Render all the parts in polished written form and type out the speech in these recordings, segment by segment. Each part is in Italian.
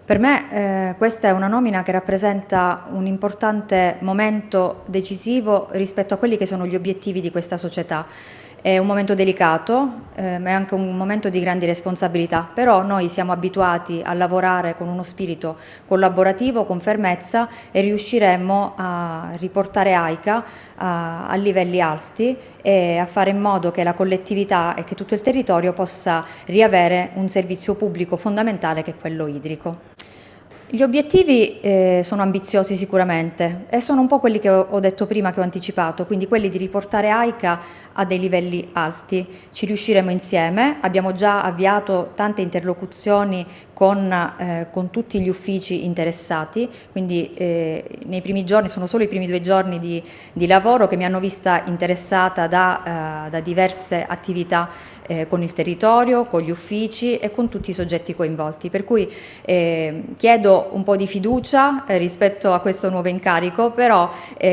Per me questa è una nomina che rappresenta un importante momento decisivo rispetto a quelli che sono gli obiettivi di questa società. È un momento delicato, ma è anche un momento di grandi responsabilità, però noi siamo abituati a lavorare con uno spirito collaborativo, con fermezza e riusciremo a riportare AICA a livelli alti e a fare in modo che la collettività e che tutto il territorio possa riavere un servizio pubblico fondamentale che è quello idrico. Gli obiettivi sono ambiziosi sicuramente e sono un po' quelli che ho detto prima, che ho anticipato, quindi quelli di riportare AICA a dei livelli alti. Ci riusciremo insieme, abbiamo già avviato tante interlocuzioni con tutti gli uffici interessati, quindi nei primi giorni, sono solo i primi 2 giorni di lavoro che mi hanno vista interessata da diverse attività con il territorio, con gli uffici e con tutti i soggetti coinvolti, per cui chiedo un po' di fiducia rispetto a questo nuovo incarico, però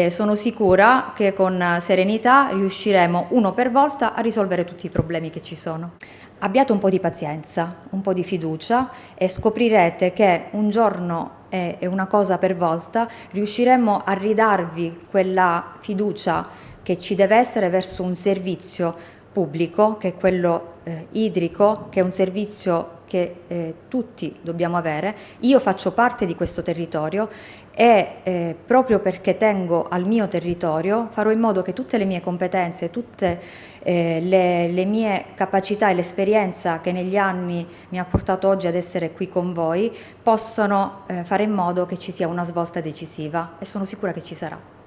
sono sicura che con serenità riusciremo uno per volta a risolvere tutti i problemi che ci sono. Abbiate un po' di pazienza, un po' di fiducia e scoprirete che un giorno e una cosa per volta riusciremo a ridarvi quella fiducia che ci deve essere verso un servizio pubblico, che è quello idrico, che è un servizio che tutti dobbiamo avere. Io faccio parte di questo territorio e proprio perché tengo al mio territorio farò in modo che tutte le mie competenze, tutte le mie capacità e l'esperienza che negli anni mi ha portato oggi ad essere qui con voi possano fare in modo che ci sia una svolta decisiva e sono sicura che ci sarà.